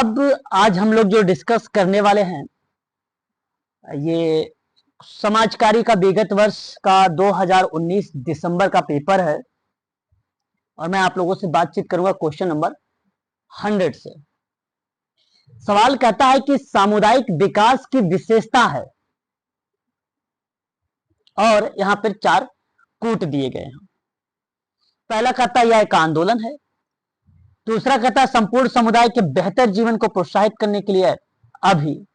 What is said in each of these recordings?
अब आज हम लोग जो डिस्कस करने वाले हैं ये समाजकारी का विगत वर्ष का 2019 दिसंबर का पेपर है और मैं आप लोगों से बातचीत करूंगा क्वेश्चन नंबर 100 से। सवाल कहता है कि सामुदायिक विकास की विशेषता है और यहां पर 4 कूट दिए गए हैं। पहला कहता है यह एक आंदोलन है, दूसरा कहता है संपूर्ण समुदाय के बेहतर जीवन को प्रोत्साहित करने के लिए अभी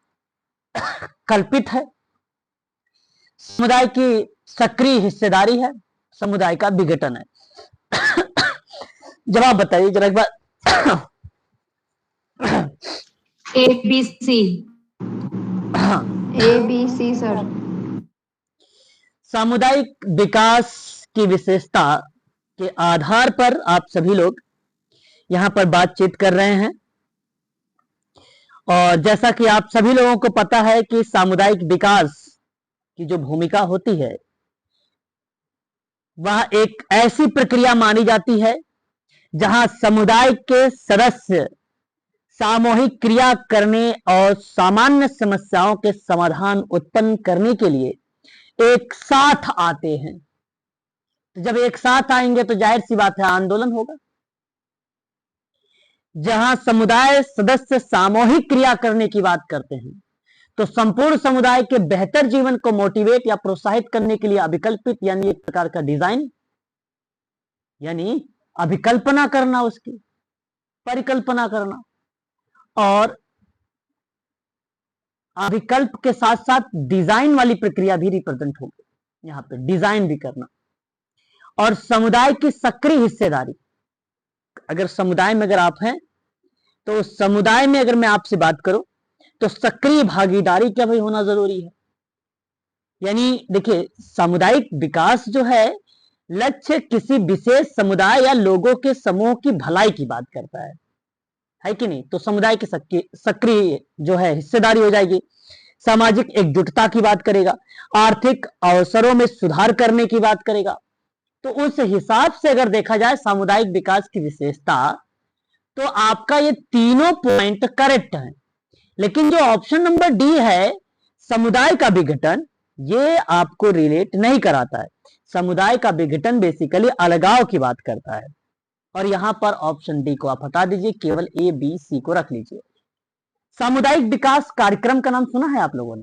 कल्पित है, समुदाय की सक्रिय हिस्सेदारी है, समुदाय का विघटन है। जवाब बताइए जरा एक बार। ABC ABC sir. सामुदायिक विकास की विशेषता के आधार पर आप सभी लोग यहां पर बातचीत कर रहे हैं और जैसा कि आप सभी लोगों को पता है कि सामुदायिक विकास की जो भूमिका होती है वह एक ऐसी प्रक्रिया मानी जाती है जहां समुदाय के सदस्य सामूहिक क्रिया करने और सामान्य समस्याओं के समाधान उत्पन्न करने के लिए एक साथ आते हैं। तो जब एक साथ आएंगे तो जाहिर सी बात है आंदोलन होगा। जहां समुदाय सदस्य सामूहिक क्रिया करने की बात करते हैं तो संपूर्ण समुदाय के बेहतर जीवन को मोटिवेट या प्रोत्साहित करने के लिए अभिकल्पित यानी एक प्रकार का डिजाइन यानी अभिकल्पना करना, उसकी परिकल्पना करना और अभिकल्प के साथ साथ डिजाइन वाली प्रक्रिया भी रिप्रेजेंट होगी, यहां पे डिजाइन भी करना और समुदाय की सक्रिय हिस्सेदारी। अगर समुदाय में अगर आप हैं तो समुदाय में अगर मैं आपसे बात करूं तो सक्रिय भागीदारी क्या भाई होना जरूरी है। यानी देखिए सामुदायिक विकास जो है लक्ष्य किसी विशेष समुदाय या लोगों के समूह की भलाई की बात करता है कि नहीं। तो समुदाय की सक्रिय जो है हिस्सेदारी हो जाएगी, सामाजिक एकजुटता की बात करेगा, आर्थिक अवसरों में सुधार करने की बात करेगा। तो उस हिसाब से अगर देखा जाए सामुदायिक विकास की विशेषता तो आपका ये तीनों पॉइंट करेक्ट है। लेकिन जो ऑप्शन नंबर डी है समुदाय का विघटन, ये आपको रिलेट नहीं कराता है। समुदाय का विघटन बेसिकली अलगाव की बात करता है और यहां पर ऑप्शन डी को आप हटा दीजिए, केवल ए बी सी को रख लीजिए। सामुदायिक विकास कार्यक्रम का नाम सुना है आप लोगों ने?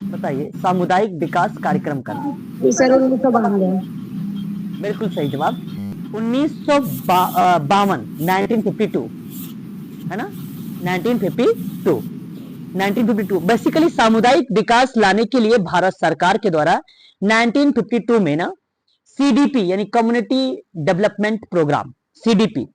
बताइए सामुदायिक विकास कार्यक्रम का नाम। बिल्कुल सही जवाब 1952 1952 है ना, 1952 बेसिकली सामुदायिक विकास लाने के लिए भारत सरकार के द्वारा 1952 में ना सीडीपी यानी कम्युनिटी डेवलपमेंट प्रोग्राम सीडीपी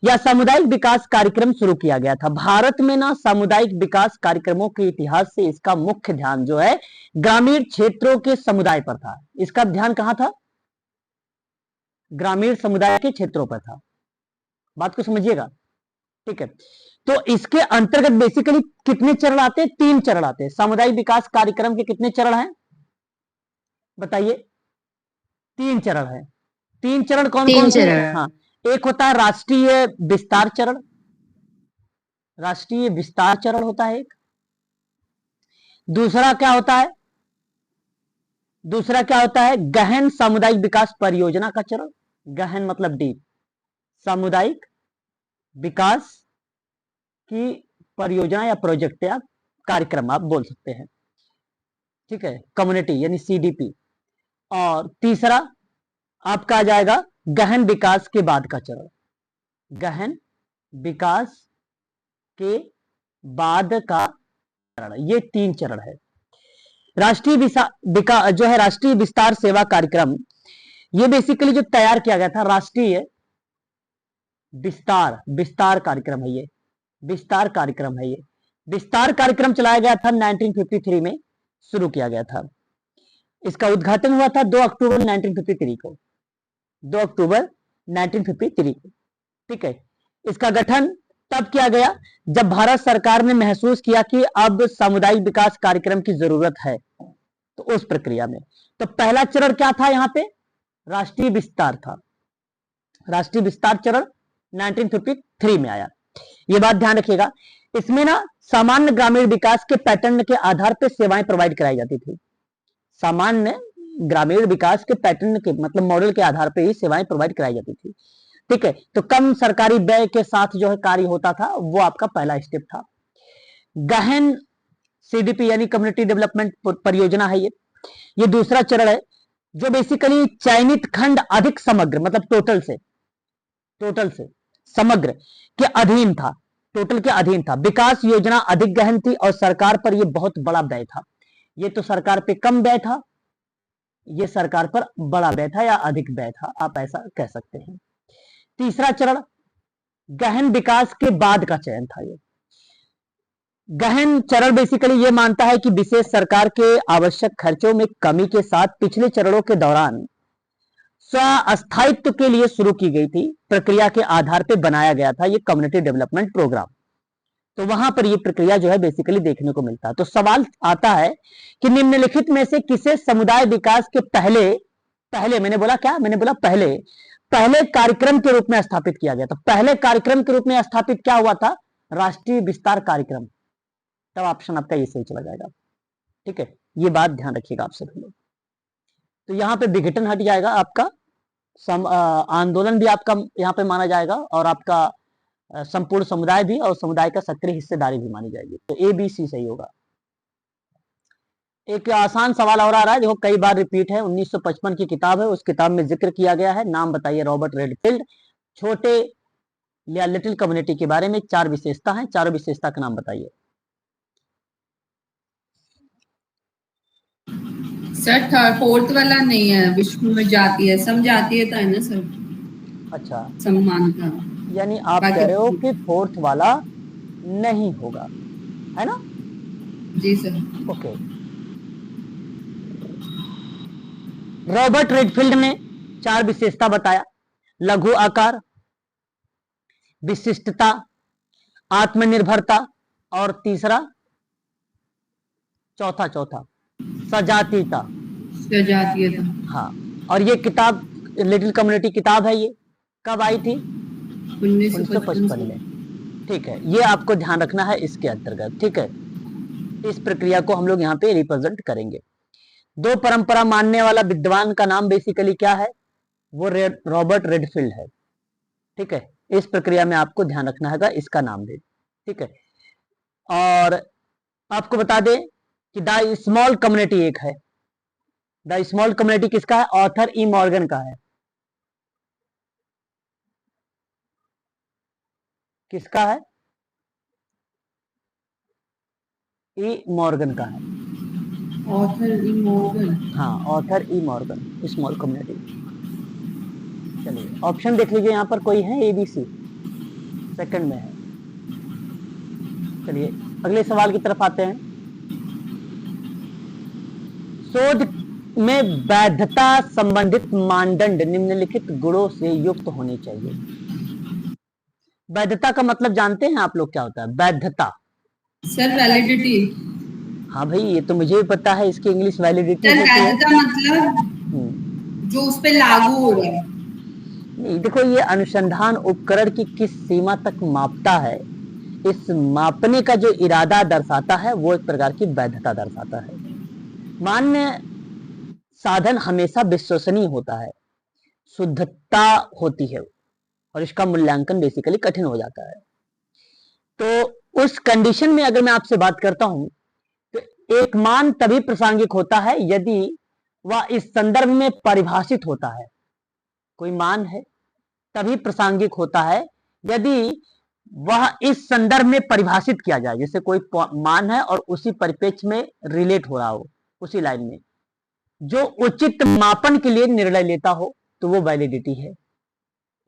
या सामुदायिक विकास कार्यक्रम शुरू किया गया था। भारत में ना सामुदायिक विकास कार्यक्रमों के इतिहास से इसका मुख्य ध्यान जो है ग्रामीण क्षेत्रों के समुदाय पर था। इसका ध्यान कहां था? ग्रामीण समुदाय के क्षेत्रों पर था। बात को समझिएगा, ठीक है। तो इसके अंतर्गत बेसिकली कितने चरण आते हैं? 3 चरण आते हैं। सामुदायिक विकास कार्यक्रम के कितने चरण हैं बताइए? 3 चरण है। 3 चरण कौन कौन से हैं? हाँ, एक होता है राष्ट्रीय विस्तार चरण, राष्ट्रीय विस्तार चरण होता है एक। दूसरा क्या होता है? दूसरा क्या होता है? गहन सामुदायिक विकास परियोजना का चरण। गहन मतलब डीप, सामुदायिक विकास की परियोजना या प्रोजेक्ट या कार्यक्रम आप बोल सकते हैं, ठीक है, कम्युनिटी यानी सीडीपी। और तीसरा आपका आ जाएगा गहन विकास के बाद का चरण। गहन विकास के बाद का चरण, ये 3 चरण है। राष्ट्रीय जो है राष्ट्रीय विस्तार सेवा कार्यक्रम, ये बेसिकली जो तैयार किया गया था राष्ट्रीय विस्तार कार्यक्रम है। ये विस्तार कार्यक्रम है। ये विस्तार कार्यक्रम चलाया गया था 1953 में शुरू किया गया था। इसका उद्घाटन हुआ था 2 अक्टूबर 1953 को, 2 अक्टूबर 1953 को, ठीक है। इसका गठन तब किया गया जब भारत सरकार ने महसूस किया कि अब सामुदायिक विकास कार्यक्रम की जरूरत है। तो उस प्रक्रिया में तो पहला चरण क्या था? यहां पे राष्ट्रीय विस्तार था। राष्ट्रीय विस्तार चरण 1953 में आया। ये बात ध्यान रखिएगा। इसमें ना सामान्य ग्रामीण विकास के पैटर्न के आधार पर सेवाएं प्रोवाइड कराई जाती थी। सामान्य ग्रामीण विकास के पैटर्न के मतलब मॉडल के आधार पर ही सेवाएं प्रोवाइड कराई जाती थी। ठीक है, तो कम सरकारी व्यय के साथ जो है कार्य होता था, वो आपका पहला स्टेप था। गहन सीडीपी यानी कम्युनिटी डेवलपमेंट परियोजना है ये दूसरा चरण है, जो बेसिकली चयनित खंड अधिक समग्र मतलब टोटल से समग्र के अधीन था, टोटल के अधीन था। विकास योजना अधिक गहन थी और सरकार पर यह बहुत बड़ा व्यय था। ये तो सरकार पे कम व्यय था, ये सरकार पर बड़ा व्यय था या अधिक व्यय था, आप ऐसा कह सकते हैं। तीसरा चरण गहन विकास के बाद का चयन था। ये गहन चरण बेसिकली ये मानता है कि विशेष सरकार के आवश्यक खर्चों में कमी के साथ पिछले चरणों के दौरान स्वास्थायित्व के लिए शुरू की गई थी प्रक्रिया के आधार पर बनाया गया था ये कम्युनिटी डेवलपमेंट प्रोग्राम। तो वहां पर ये प्रक्रिया जो है बेसिकली देखने को मिलता है। तो सवाल आता है कि निम्नलिखित में से किसे समुदाय विकास के पहले मैंने बोला क्या, मैंने बोला पहले कार्यक्रम के रूप में स्थापित किया गया था। पहले कार्यक्रम के रूप में स्थापित क्या हुआ था, राष्ट्रीय विस्तार कार्यक्रम। तब ऑप्शन आपका ये सही चला जाएगा। ठीक है, ये बात ध्यान रखिएगा आप सभी लोग। तो यहाँ पे विघटन हट जाएगा आपका, आंदोलन भी आपका यहाँ पे माना जाएगा और आपका संपूर्ण समुदाय भी और समुदाय का सक्रिय हिस्सेदारी भी मानी जाएगी। तो ए बी सी सही होगा। एक आसान सवाल और आ रहा है, देखो कई बार रिपीट है, 1955 की किताब है, उस किताब में जिक्र किया गया है। नाम बताइए रॉबर्ट रेडफील्ड। छोटे या लिटिल कम्युनिटी के बारे में 4 विशेषता है, चारों विशेषता का नाम बताइए। सर फोर्थ वाला नहीं है, विश्व में जाती है, सम जाती है तो है ना सर। अच्छा, समानता, यानी आप कह रहे हो कि फोर्थ वाला नहीं होगा, है ना? जी सर। ओके। रॉबर्ट रेडफील्ड ने 4 विशेषता बताया, लघु आकार, विशिष्टता, आत्मनिर्भरता और तीसरा चौथा सजातीयता। हाँ, और ये किताब लिटिल कम्युनिटी किताब है, ये कब आई थी? 1955 में। ठीक है, ये आपको ध्यान रखना है इसके अंतर्गत। ठीक है, इस प्रक्रिया को हम लोग यहाँ पे रिप्रेजेंट करेंगे। 2 परंपरा मानने वाला विद्वान का नाम बेसिकली क्या है? वो रॉबर्ट रेडफील्ड है। ठीक है, इस प्रक्रिया में आपको ध्यान रखना है इसका नाम भी। ठीक है, और आपको बता दें कि द स्मॉल कम्युनिटी एक है। द स्मॉल कम्युनिटी किसका है? ऑथर ई मॉर्गन का है। किसका है? ई मॉर्गन का है। ऑथर ई मॉर्गन। हाँ, ऑथर ई मॉर्गन, स्मॉल कम्युनिटी। चलिए ऑप्शन देख लीजिए, यहाँ पर कोई है ए बी सी? सेकंड में है। चलिए अगले सवाल की तरफ आते हैं। शोध में वैधता संबंधित मानदंड निम्नलिखित गुणों से युक्त होने चाहिए। वैधता का मतलब जानते हैं आप लोग क्या होता है? वैधता सर वैलिडिटी। हाँ भाई, ये तो मुझे भी पता है, इसकी इंग्लिश वैलिडिटी सर वैधता मतलब जो उस पे लागू हो रहा है। नहीं, देखो ये अनुसंधान उपकरण की किस सीमा तक मापता है, इस मापने का जो इरादा दर्शाता है वो एक प्रकार की वैधता दर्शाता है। मान्य साधन हमेशा विश्वसनीय होता है, शुद्धता होती है और इसका मूल्यांकन बेसिकली कठिन हो जाता है। तो उस कंडीशन में अगर मैं आपसे बात करता हूं तो एक मान तभी प्रासंगिक होता है यदि वह इस संदर्भ में परिभाषित होता है। कोई मान है तभी प्रासंगिक होता है यदि वह इस संदर्भ में परिभाषित किया जाए। जैसे कोई मान है और उसी परिप्रेक्ष्य में रिलेट हो रहा हो, उसी लाइन में जो उचित मापन के लिए निर्णय लेता हो, तो वो वैलिडिटी है।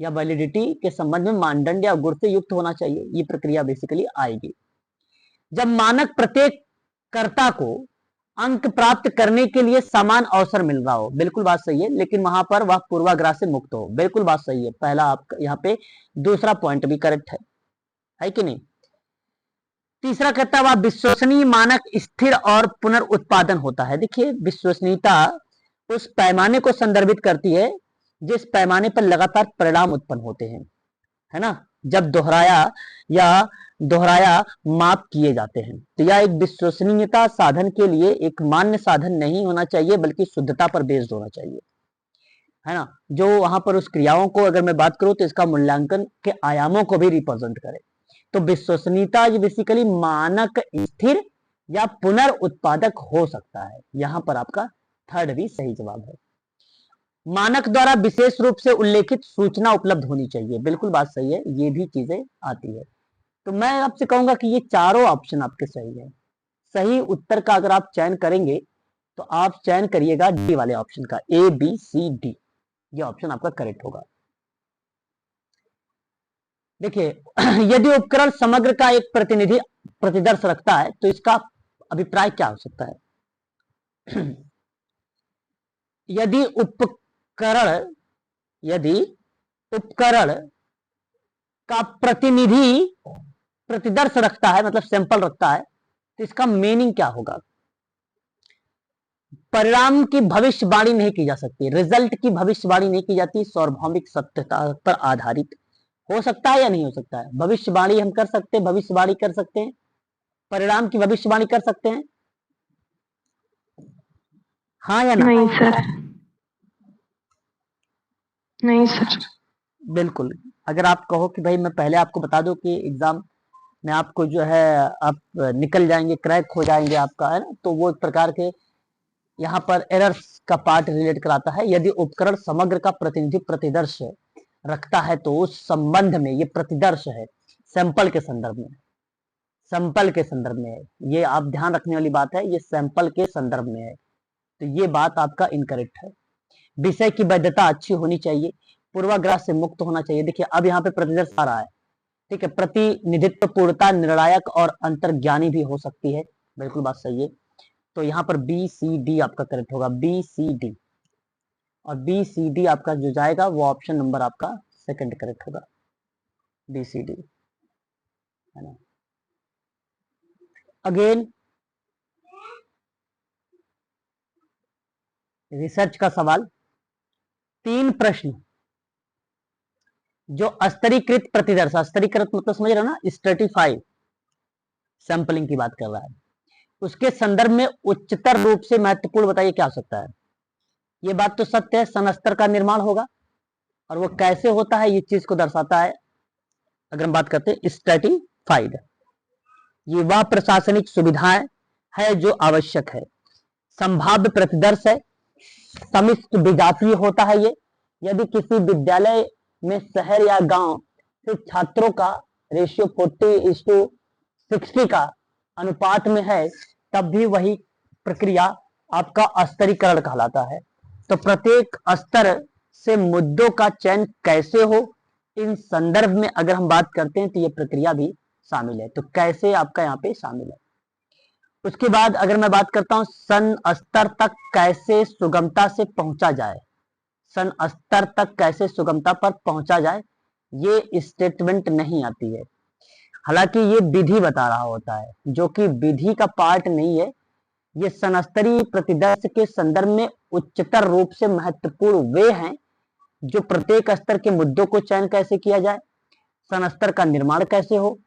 या वैलिडिटी के संबंध में मानदंड या गुण से युक्त होना चाहिए, ये प्रक्रिया बेसिकली आएगी। जब मानक प्रत्येक कर्ता को अंक प्राप्त करने के लिए समान अवसर मिल रहा हो, बिल्कुल बात सही है, लेकिन वहां पर वह पूर्वाग्रह से मुक्त हो, बिल्कुल बात सही है। पहला आपका यहाँ पे दूसरा पॉइंट भी करेक्ट है कि नहीं? तीसरा कहता है विश्वसनीय मानक स्थिर और पुनर्उत्पादन होता है। देखिए विश्वसनीयता उस पैमाने को संदर्भित करती है जिस पैमाने पर लगातार परिणाम उत्पन्न होते हैं, है ना? जब दोहराया या दोहराया माप किए जाते हैं। तो यह एक विश्वसनीयता साधन के लिए एक मान्य साधन नहीं होना चाहिए, बल्कि शुद्धता पर बेस्ड होना चाहिए, है ना। जो वहां पर उस क्रियाओं को अगर मैं बात करूं तो इसका मूल्यांकन के आयामों को भी रिप्रेजेंट करे। तो विश्वसनीयता बेसिकली मानक स्थिर या पुनर्उत्पादक हो सकता है। यहां पर आपका थर्ड भी सही जवाब है। मानक द्वारा विशेष रूप से उल्लेखित सूचना उपलब्ध होनी चाहिए, बिल्कुल बात सही है, ये भी चीजें आती है। तो मैं आपसे कहूंगा कि ये चारों ऑप्शन आपके सही है। सही उत्तर का अगर आप चयन करेंगे तो आप चयन करिएगा डी वाले ऑप्शन का, ए बी सी डी, ये ऑप्शन आपका करेक्ट होगा। देखिए यदि उपकरण समग्र का एक प्रतिनिधि प्रतिदर्श रखता है तो इसका अभिप्राय क्या हो सकता है? यदि उपकरण का प्रतिनिधि प्रतिदर्श रखता है, मतलब सैंपल रखता है, तो इसका मीनिंग क्या होगा? परिणाम की भविष्यवाणी नहीं की जा सकती, रिजल्ट की भविष्यवाणी नहीं की जाती, सार्वभौमिक सत्यता पर आधारित हो सकता है या नहीं हो सकता है? भविष्यवाणी हम कर सकते हैं, भविष्यवाणी कर सकते हैं, परिणाम की भविष्यवाणी कर सकते हैं, हाँ या ना? नहीं सर, नहीं सर। बिल्कुल। अगर आप कहो कि भाई मैं पहले आपको बता दूं कि एग्जाम में आपको जो है आप निकल जाएंगे, क्रैक हो जाएंगे आपका, है ना, तो वो एक प्रकार के यहाँ पर एरर्स का पार्ट रिलेट कराता है। यदि उपकरण समग्र का प्रतिनिधि प्रतिदर्श रखता है तो उस संबंध में, ये प्रतिदर्श है सैंपल के संदर्भ में, सैंपल के संदर्भ में है, ये आप ध्यान रखने वाली बात है, ये सैंपल के संदर्भ में है, तो ये बात आपका इनकरेक्ट है। विषय की वैधता अच्छी होनी चाहिए, पूर्वाग्रह से मुक्त होना चाहिए। देखिए अब यहाँ पे प्रतिदर्श आ रहा है, ठीक है, प्रतिनिधित्व पूर्णता निर्णायक और अंतर्ज्ञानी भी हो सकती है, बिल्कुल बात सही है। तो यहाँ पर बी सी डी आपका करेक्ट होगा, बी सी डी, और बी सी डी आपका जो जाएगा वो ऑप्शन नंबर आपका सेकंड करेक्ट होगा, बी सी डी, है ना। अगेन रिसर्च का सवाल, 3 प्रश्न जो स्तरीकृत प्रतिदर्श, स्तरीकृत मतलब समझ रहे हो ना, स्ट्रेटिफाइड सैंपलिंग की बात कर रहा है, उसके संदर्भ में उच्चतर रूप से महत्वपूर्ण बताइए क्या हो सकता है? ये बात तो सत्य है, सनस्तर का निर्माण होगा, और वो कैसे होता है ये चीज को दर्शाता है। अगर हम बात करते हैं स्ट्रेटिफाइड, ये वह प्रशासनिक सुविधाएं है जो आवश्यक है। संभाव्य प्रतिदर्श है, समिष्ट विजातीय होता है ये, यदि किसी विद्यालय में शहर या गांव से छात्रों का रेशियो 40:60 का अनुपात में है, तब भी वही प्रक्रिया आपका स्तरीकरण कहलाता है। तो प्रत्येक स्तर से मुद्दों का चयन कैसे हो, इन संदर्भ में अगर हम बात करते हैं तो ये प्रक्रिया भी शामिल है। तो कैसे आपका यहाँ पे शामिल है। उसके बाद अगर मैं बात करता हूं सन स्तर तक कैसे सुगमता से पहुंचा जाए, सन स्तर तक कैसे सुगमता पर पहुंचा जाए, ये स्टेटमेंट नहीं आती है। हालांकि ये विधि बता रहा होता है, जो कि विधि का पार्ट नहीं है। ये सनस्तरीय प्रतिदर्श के संदर्भ में उच्चतर रूप से महत्वपूर्ण वे हैं जो प्रत्येक स्तर के मुद्दों को चयन कैसे किया जाए, सनस्तर का निर्माण कैसे हो,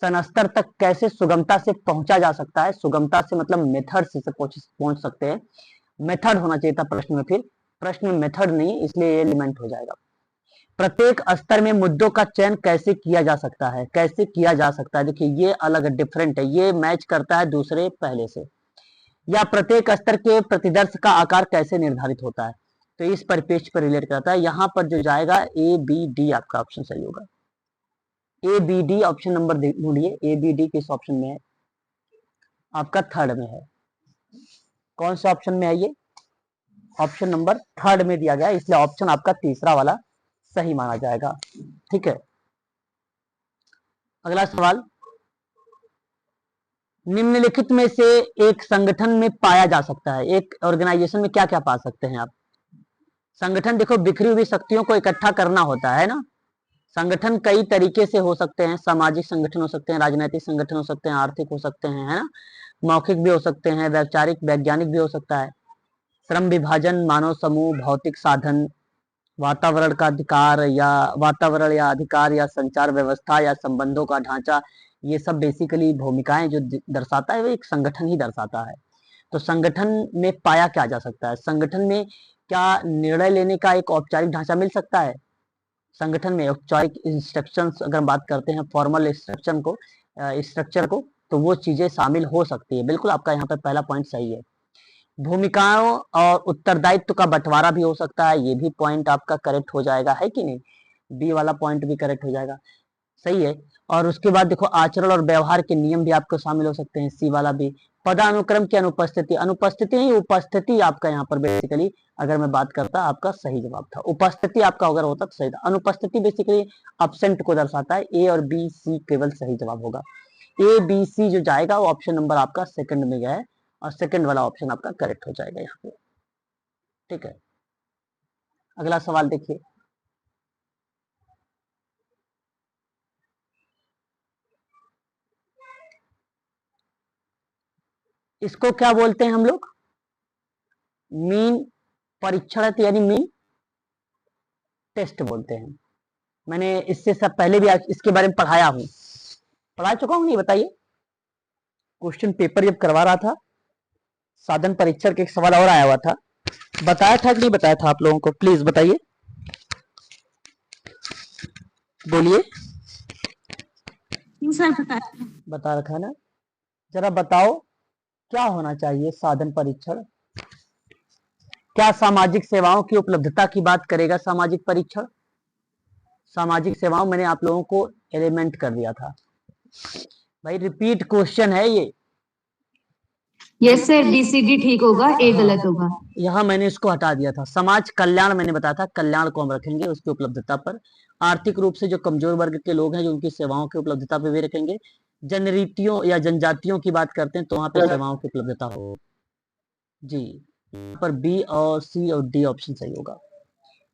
सनस्तर तक कैसे सुगमता से पहुंचा जा सकता है। सुगमता से मतलब मेथड से पहुंच सकते हैं, मेथड होना चाहिए था प्रश्न में, फिर प्रश्न में मेथड नहीं है, इसलिए ये एलिमेंट हो जाएगा। प्रत्येक स्तर में मुद्दों का चयन कैसे किया जा सकता है, कैसे किया जा सकता है, देखिए ये अलग डिफरेंट है, ये मैच करता है दूसरे पहले से। या प्रत्येक स्तर के प्रतिदर्श का आकार कैसे निर्धारित होता है, तो इस परिपेक्ष पर रिलेट करता है। यहाँ पर जो जाएगा ए बी डी आपका ऑप्शन सही होगा, A B D option number ढूंढिए, ए बी डी किस ऑप्शन में है? आपका थर्ड में है। कौन सा ऑप्शन में है ये? ऑप्शन नंबर थर्ड में दिया गया, इसलिए ऑप्शन आपका तीसरा वाला सही माना जाएगा, ठीक है। अगला सवाल, निम्नलिखित में से एक संगठन में पाया जा सकता है, एक ऑर्गेनाइजेशन में क्या क्या पा सकते हैं आप? संगठन देखो बिखरी हुई शक्तियों को इकट्ठा करना होता है ना। संगठन कई तरीके से हो सकते हैं, सामाजिक संगठन हो सकते हैं, राजनीतिक संगठन हो सकते हैं, आर्थिक हो सकते हैं, है ना, मौखिक भी हो सकते हैं, वैचारिक वैज्ञानिक भी हो सकता है, श्रम विभाजन, मानव समूह, भौतिक साधन, वातावरण का अधिकार या वातावरण या अधिकार या संचार व्यवस्था या संबंधों का ढांचा, ये सब बेसिकली भूमिकाएं जो दर्शाता है वो एक संगठन ही दर्शाता है। तो संगठन में पाया क्या जा सकता है? संगठन में क्या निर्णय लेने का एक औपचारिक ढांचा मिल सकता है? संगठन में औपचारिक इंस्ट्रक्शंस, अगर हम बात करते हैं फॉर्मल इंस्ट्रक्शन को, स्ट्रक्चर को, तो वो चीजें शामिल हो सकती है। बिल्कुल आपका यहाँ पे पहला पॉइंट सही है। भूमिकाओं और उत्तरदायित्व का बंटवारा भी हो सकता है, ये भी पॉइंट आपका करेक्ट हो जाएगा, है कि नहीं? बी वाला पॉइंट भी करेक्ट हो जाएगा, सही है। और उसके बाद देखो आचरण और व्यवहार के नियम भी आपको शामिल हो सकते हैं, सी वाला भी। पदानुक्रम की अनुपस्थिति, अनुपस्थिति नहीं उपस्थिति आपका यहाँ पर बेसिकली अगर मैं बात करता आपका सही जवाब था। उपस्थिति आपका अगर होता तो सही था, अनुपस्थिति बेसिकली अब्सेंट को दर्शाता है। ए और बी सी केवल सही जवाब होगा। ए बी सी जो जाएगा वो ऑप्शन नंबर आपका सेकंड में गया है और सेकंड वाला ऑप्शन आपका करेक्ट हो जाएगा यहाँ पे, ठीक है। अगला सवाल देखिए, इसको क्या बोलते हैं हम लोग? मीन परीक्षण यानी मीन टेस्ट बोलते हैं। मैंने इससे सब पहले भी इसके बारे में पढ़ा चुका हूं, नहीं बताइए? क्वेश्चन पेपर जब करवा रहा था साधन परीक्षण के एक सवाल और आया हुआ था, बताया था कि नहीं बताया था आप लोगों को? प्लीज बताइए, बोलिए। बता रखा ना, जरा बताओ क्या होना चाहिए साधन परीक्षण? क्या सामाजिक सेवाओं की उपलब्धता की बात करेगा सामाजिक परीक्षण? सामाजिक सेवाओं मैंने आप लोगों को एलिमेंट कर दिया था भाई, रिपीट क्वेश्चन है ये। यस सर, बीसीडी ठीक होगा, ए गलत होगा। यहाँ मैंने इसको हटा दिया था। समाज कल्याण मैंने बताया था, कल्याण को हम रखेंगे उसकी उपलब्धता पर। आर्थिक रूप से जो कमजोर वर्ग के लोग हैं जो उनकी सेवाओं की उपलब्धता पे भी रखेंगे। जनरीतियों या जनजातियों की बात करते हैं तो वहां पे सेवाओं की उपलब्धता हो जी। यहाँ पर बी और सी और डी ऑप्शन सही होगा।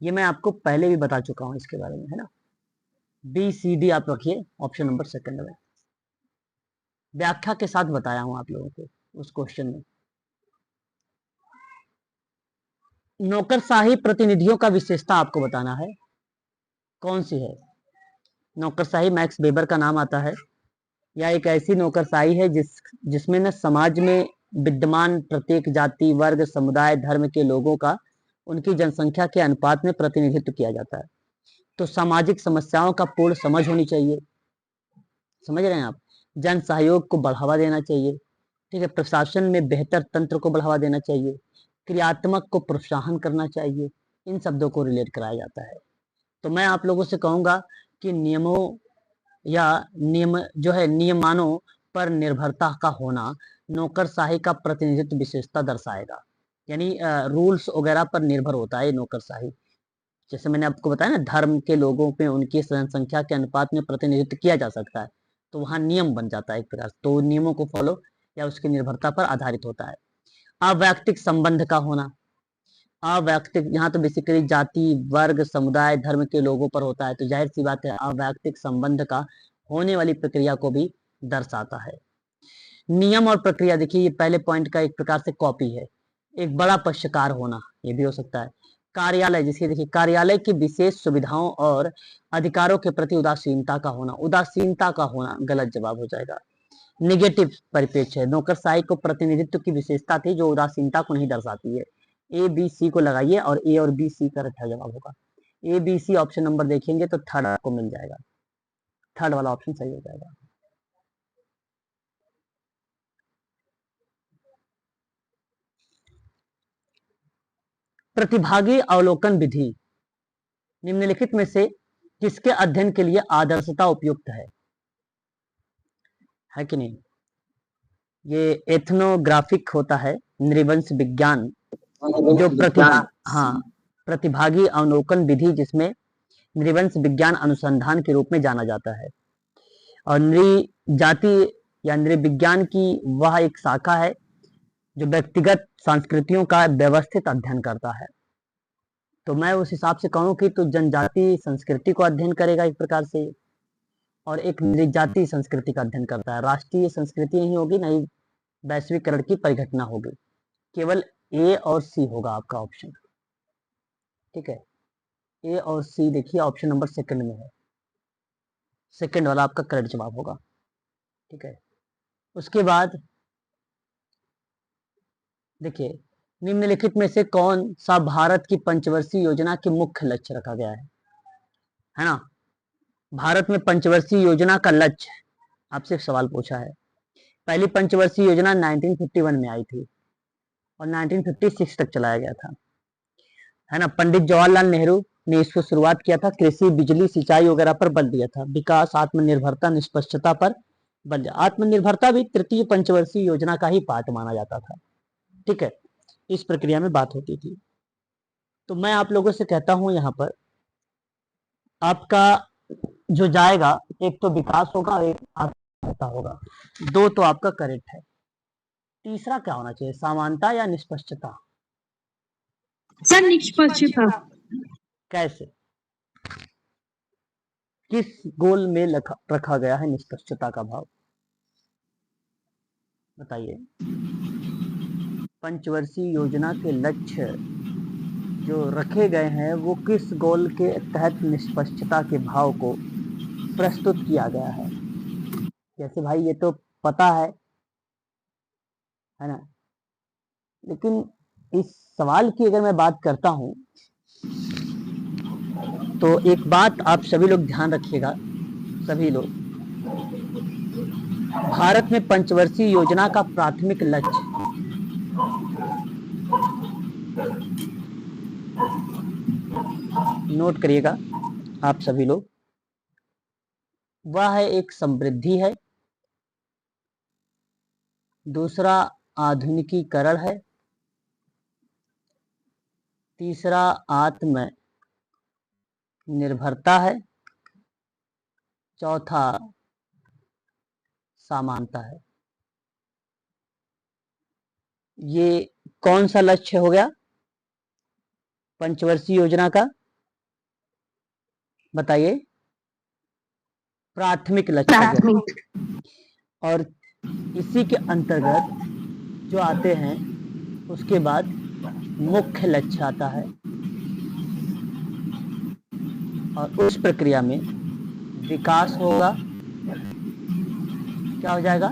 ये मैं आपको पहले भी बता चुका हूँ इसके बारे में, है ना। बी सी डी आप रखिए ऑप्शन नंबर सेकंड में, व्याख्या के साथ बताया हूं आप लोगों को उस क्वेश्चन में। नौकरशाही प्रतिनिधियों का विशेषता आपको बताना है, कौन सी है? नौकरशाही मैक्स वेबर का नाम आता है, या एक ऐसी नौकरशाही है जिसमें न समाज में विद्यमान प्रत्येक जाति वर्ग समुदाय धर्म के लोगों का उनकी जनसंख्या के अनुपात में प्रतिनिधित्व किया जाता है। तो सामाजिक समस्याओं का पूर्ण समझ होनी चाहिए, समझ रहे हैं आप। जन सहयोग को बढ़ावा देना चाहिए, ठीक है। प्रशासन में बेहतर तंत्र को बढ़ावा देना चाहिए, क्रियात्मक को प्रोत्साहन करना चाहिए, इन शब्दों को रिलेट कराया जाता है। तो मैं आप लोगों से कहूंगा कि नियमों या नियम जो है नियमानों पर निर्भरता का होना नौकरशाही का प्रतिनिधित्व विशेषता दर्शाएगा, यानी रूल्स वगैरह पर निर्भर होता है नौकरशाही। जैसे मैंने आपको बताया ना, धर्म के लोगों पे उनकी जनसंख्या के अनुपात में प्रतिनिधित्व किया जा सकता है, तो वहां नियम बन जाता है एक प्रकार से, तो नियमों को फॉलो या उसकी निर्भरता पर आधारित होता है। अवैयक्तिक संबंध का होना, अवैयक्तिक यहाँ तो बेसिकली जाति वर्ग समुदाय धर्म के लोगों पर होता है, तो जाहिर सी बात है अवैयक्तिक संबंध का होने वाली प्रक्रिया को भी दर्शाता है। नियम और प्रक्रिया देखिए, ये पहले पॉइंट का एक प्रकार से कॉपी है। एक बड़ा पक्षकार होना, ये भी हो सकता है। कार्यालय, जिसके देखिए कार्यालय की विशेष सुविधाओं और अधिकारों के प्रति उदासीनता का होना, उदासीनता का होना गलत जवाब हो जाएगा। निगेटिव परिप्रेक्ष्य है, नौकरशाही को प्रतिनिधित्व की विशेषता थी जो उदासीनता को नहीं दर्शाती है। ए बी सी को लगाइए और ए और बी सी का रखा जवाब होगा। A B C option number देखेंगे तो थर्ड आपको मिल जाएगा, थर्ड वाला ऑप्शन सही हो जाएगा। प्रतिभागी अवलोकन विधि निम्नलिखित में से किसके अध्ययन के लिए आदर्शता उपयुक्त है कि नहीं? ये एथनोग्राफिक होता है, नृवंश विज्ञान जो प्रतिभागी अवलोकन विधि जिसमें नृवंश विज्ञान अनुसंधान के रूप में जाना जाता है। और नृजाति या नृविज्ञान की वह एक शाखा है जो व्यक्तिगत संस्कृतियों का व्यवस्थित अध्ययन करता है। तो मैं उस हिसाब से कहूँ कि तो जनजाति संस्कृति को अध्ययन करेगा एक प्रकार से, और एक नृजाति संस्कृति का अध्ययन करता है। राष्ट्रीय संस्कृति नहीं होगी, नहीं वैश्वीकरण की परिघटना होगी। केवल ए और सी होगा आपका ऑप्शन, ठीक है। ए और सी देखिए ऑप्शन नंबर सेकंड में है, सेकंड वाला आपका करेक्ट जवाब होगा। ठीक है, उसके बाद देखिए निम्नलिखित में से कौन सा भारत की पंचवर्षीय योजना के मुख्य लक्ष्य रखा गया है ना। भारत में पंचवर्षीय योजना का लक्ष्य आपसे एक सवाल पूछा है। पहली पंचवर्षीय योजना 1951 में आई थी और 1956 तक चलाया गया था, है ना। पंडित जवाहरलाल नेहरू ने इसको शुरुआत किया था, कृषि, बिजली, सिंचाई वगैरह पर बल दिया था, विकास, आत्मनिर्भरता, निष्पक्षता पर बल दिया। आत्मनिर्भरता भी तृतीय पंचवर्षीय योजना का ही पार्ट माना जाता था। ठीक है, इस प्रक्रिया में बात होती थी। तो मैं आप लोगों से कहता हूं यहाँ पर आपका जो जाएगा, एक तो विकास होगा, एक आत्मनिर्भरता होगा, दो तो आपका करेक्ट है। तीसरा क्या होना चाहिए, समानता या निष्पक्षता? सर निष्पक्षता। कैसे, किस गोल में रखा गया है निष्पक्षता का भाव, बताइए। पंचवर्षीय योजना के लक्ष्य जो रखे गए हैं वो किस गोल के तहत निष्पक्षता के भाव को प्रस्तुत किया गया है? जैसे भाई ये तो पता है ना, लेकिन इस सवाल की अगर मैं बात करता हूं तो एक बात आप सभी लोग ध्यान रखिएगा, सभी लोग, भारत में पंचवर्षीय योजना का प्राथमिक लक्ष्य नोट करिएगा आप सभी लोग, वह है एक समृद्धि है, दूसरा आधुनिकीकरण है, तीसरा आत्म निर्भरता है, चौथा समानता है। ये कौन सा लक्ष्य हो गया पंचवर्षीय योजना का, बताइए। प्राथमिक लक्ष्य है। और इसी के अंतर्गत जो आते हैं उसके बाद मुख्य लक्ष्य आता है, और उस प्रक्रिया में विकास होगा। क्या हो जाएगा,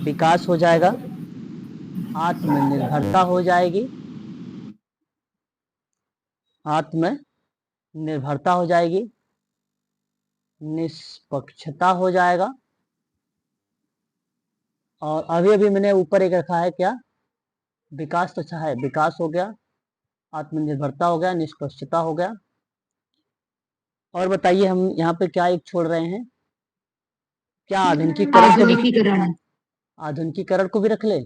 विकास हो जाएगा, आत्मनिर्भरता हो जाएगी, आत्मनिर्भरता हो जाएगी, निष्पक्षता हो जाएगा, और अभी अभी मैंने ऊपर एक रखा है क्या, विकास तो अच्छा है, विकास हो गया, आत्मनिर्भरता हो गया, निष्पक्षता हो गया। और बताइए हम यहाँ पे क्या एक छोड़ रहे हैं, क्या आधुनिकीकरण। आधुनिकीकरण को भी रख ले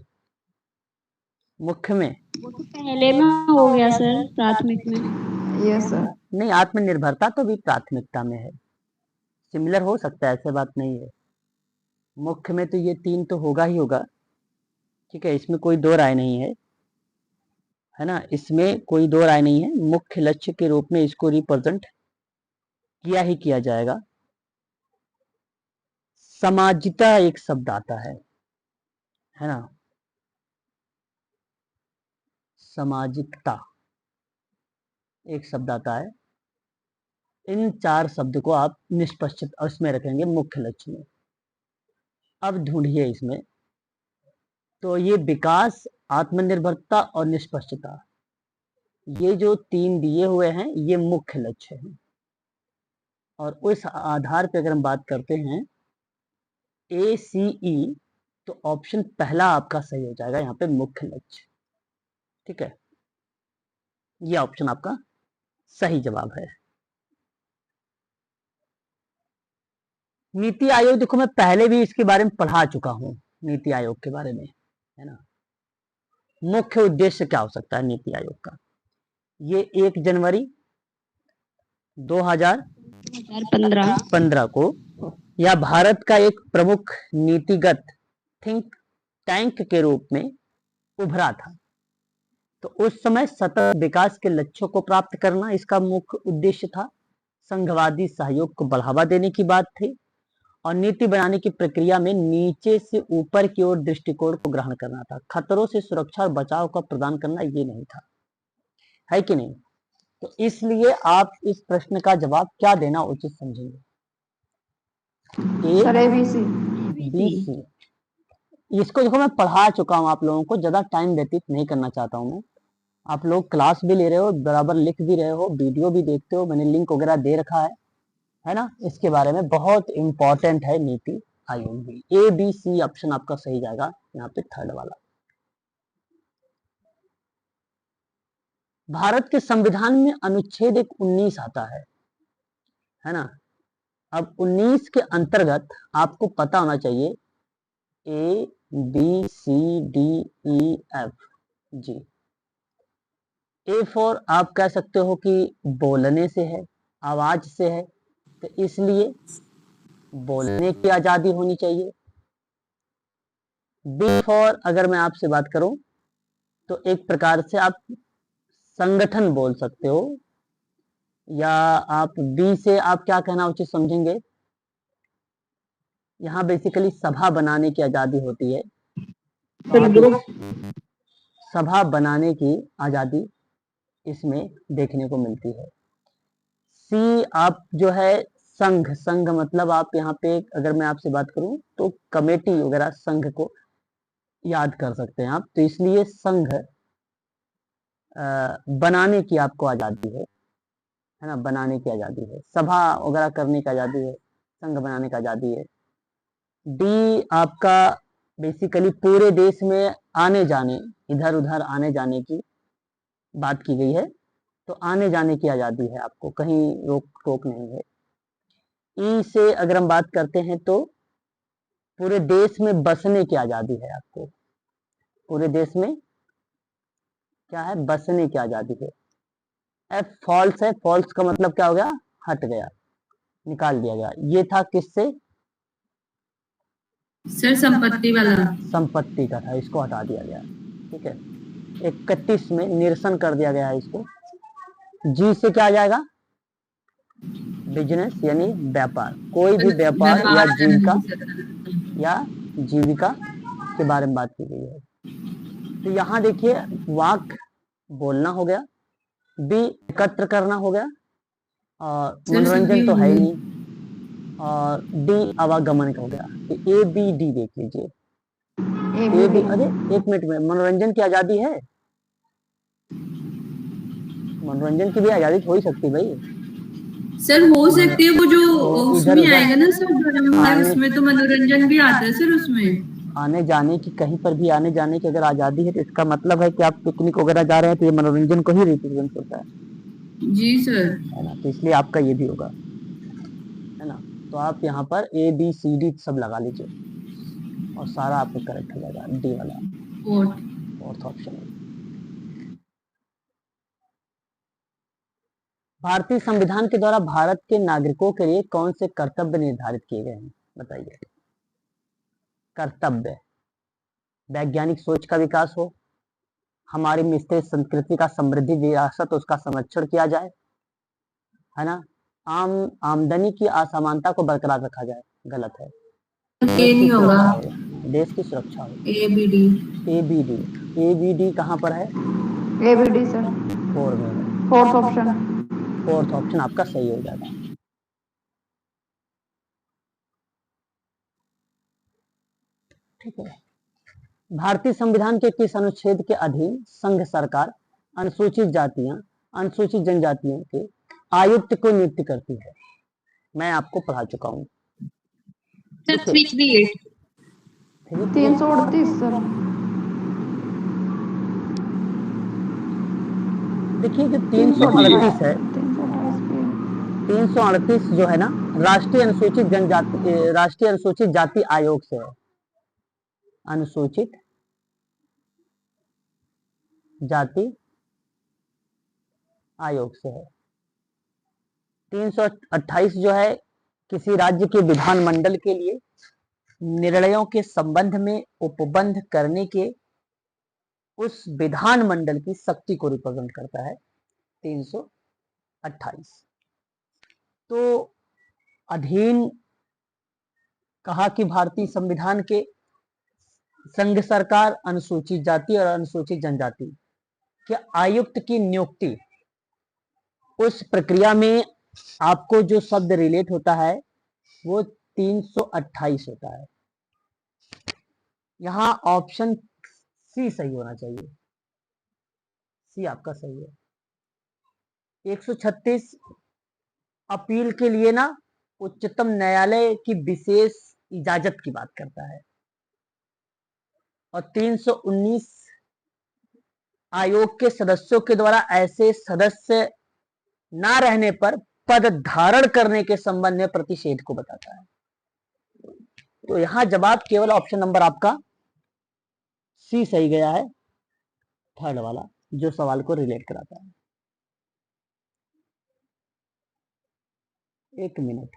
मुख्य में? पहले में हो गया सर, प्राथमिक में। Yes sir. नहीं, आत्मनिर्भरता तो भी प्राथमिकता में है, सिमिलर हो सकता है, ऐसे बात नहीं है। मुख्य में तो ये तीन तो होगा ही होगा, ठीक है, इसमें कोई दो राय नहीं है ना, इसमें कोई दो राय नहीं है। मुख्य लक्ष्य के रूप में इसको रिप्रेजेंट किया ही किया जाएगा। समाजिता एक शब्द आता है ना, सामाजिकता एक शब्द आता है। इन चार शब्द को आप निष्पक्षित उसमें रखेंगे मुख्य लक्ष्य में। अब ढूंढिए इसमें, तो ये विकास, आत्मनिर्भरता और निष्पक्षता, ये जो तीन दिए हुए हैं ये मुख्य लक्ष्य हैं, और उस आधार पर अगर हम बात करते हैं ACE, तो ऑप्शन पहला आपका सही हो जाएगा यहाँ पे, मुख्य लक्ष्य। ठीक है, ये ऑप्शन आपका सही जवाब है। नीति आयोग, देखो मैं पहले भी इसके बारे में पढ़ा चुका हूं, नीति आयोग के बारे में, है ना। मुख्य उद्देश्य क्या हो सकता है नीति आयोग का, ये 1 जनवरी 2015 को या भारत का एक प्रमुख नीतिगत थिंक टैंक के रूप में उभरा था। तो उस समय सतत विकास के लक्ष्यों को प्राप्त करना इसका मुख्य उद्देश्य था। संघवादी सहयोग को बढ़ावा देने की बात थी, और नीति बनाने की प्रक्रिया में नीचे से ऊपर की ओर दृष्टिकोण को ग्रहण करना था। खतरों से सुरक्षा और बचाव का प्रदान करना ये नहीं था, है कि नहीं। तो इसलिए आप इस प्रश्न का जवाब क्या देना उचित समझेंगे? सर ए, ABC। बी, सी। इसको देखो मैं पढ़ा चुका हूँ आप लोगों को, ज्यादा टाइम व्यतीत नहीं करना चाहता हूँ मैं। आप लोग क्लास भी ले रहे हो, बराबर लिख भी रहे हो, वीडियो भी देखते हो, मैंने लिंक वगैरह दे रखा है ना। इसके बारे में बहुत इंपॉर्टेंट है नीति आयोग भी। ए बी सी ऑप्शन आपका सही जाएगा यहाँ पे, थर्ड वाला। भारत के संविधान में अनुच्छेद 19 आता है ना। अब 19 के अंतर्गत आपको पता होना चाहिए A B C D E F G. A for आप कह सकते हो कि बोलने से है, आवाज से है, तो इसलिए बोलने की आजादी होनी चाहिए। बी फॉर अगर मैं आपसे बात करूं तो एक प्रकार से आप संगठन बोल सकते हो, या आप बी से आप क्या कहना उचित समझेंगे? यहाँ बेसिकली सभा बनाने की आजादी होती है, तो आप सभा बनाने की आजादी इसमें देखने को मिलती है। सी आप जो है संघ, संघ मतलब आप यहाँ पे अगर मैं आपसे बात करूं तो कमेटी वगैरह संघ को याद कर सकते हैं आप, तो इसलिए संघ बनाने की आपको आजादी है ना, बनाने की आजादी है, सभा वगैरह करने की आजादी है, संघ बनाने की आजादी है। डी आपका बेसिकली पूरे देश में आने जाने, इधर उधर आने जाने की बात की गई है, तो आने जाने की आजादी है, आपको कहीं रोक टोक नहीं है। ई से अगर हम बात करते हैं तो पूरे देश में बसने की आजादी है आपको, पूरे देश में क्या है, बसने की आजादी है। एफ फॉल्स है, फॉल्स का मतलब क्या हो गया, हट गया, निकाल दिया गया। ये था किससे? सर संपत्ति वाला। संपत्ति का था, इसको हटा दिया गया। ठीक है, 31 में निरसन कर दिया गया है इसको। जी से क्या आ जाएगा? बिजनेस यानी व्यापार, कोई भी व्यापार या जीविका या जीविका के बारे में बात की गई है। तो यहाँ देखिए वाक बोलना हो गया, बी एकत्र करना हो गया, और मनोरंजन तो है ही नहीं, और डी आवागमन का हो गया। तो ए बी डी देख लीजिए। ए बी, अरे एक मिनट में, मनोरंजन की आजादी है, मनोरंजन की भी आजादी हो ही सकती भाई। सर हो सकती है, वो जो तो उसमें इधर आएगा ना सर, आने, उसमें तो मनोरंजन भी आता है सर उसमें। आने जाने की, कहीं पर भी आने जाने की अगर आजादी है तो इसका मतलब है कि आप पिकनिक वगैरह जा रहे हैं तो ये मनोरंजन को ही रिप्रेजेंट करता है। जी सर। है ना, तो इसलिए आपका ये भी होगा, है ना। तो आप यहाँ पर ए बी सी डी सब लगा लीजिए और सारा आपको करेक्ट हो जाएगा, डी वाला फोर्थ ऑप्शन है। भारतीय संविधान के द्वारा भारत के नागरिकों के लिए कौन से कर्तव्य निर्धारित किए गए हैं, बताइए। कर्तव्य, वैज्ञानिक सोच का विकास हो, हमारी मिश्रित संस्कृति का समृद्धि विरासत उसका संरक्षण किया जाए, है ना, आमदनी की असमानता को बरकरार रखा जाए, गलत है, ये नहीं होगा, देश की सुरक्षा हो। A B D. A B D, A B D कहाँ पर है? ABD सर, 4 में है, फोर्थ ऑप्शन। फोर्थ ऑप्शन आपका सही हो जाएगा। ठीक है, भारतीय संविधान के किस अनुच्छेद के अधीन संघ सरकार अनुसूचित जातियां, अनुसूचित जनजातियों के आयुक्त को नियुक्त करती है? मैं आपको पढ़ा चुका हूँ। 338 338 सर। देखिए जो 338 है, 338 जो है ना, राष्ट्रीय अनुसूचित जनजाति, राष्ट्रीय अनुसूचित जाति आयोग से है, अनुसूचित जाति आयोग से है। 328 जो है किसी राज्य के विधानमंडल के लिए निर्णयों के संबंध में उपबंध करने के उस विधानमंडल की शक्ति को रिप्रेजेंट करता है, 328। तो अधीन कहा कि भारतीय संविधान के संघ सरकार अनुसूचित जाति और अनुसूचित जनजाति के आयुक्त की नियुक्ति उस प्रक्रिया में आपको जो शब्द रिलेट होता है वो 328 होता है। यहाँ ऑप्शन सी सही होना चाहिए, सी आपका सही है। 136 अपील के लिए ना उच्चतम न्यायालय की विशेष इजाजत की बात करता है, और 319 आयोग के सदस्यों के द्वारा ऐसे सदस्य ना रहने पर पद धारण करने के संबंध में प्रतिषेध को बताता है। तो यहां जवाब केवल ऑप्शन नंबर आपका सी सही गया है, थर्ड वाला जो सवाल को रिलेट कराता है। एक मिनट,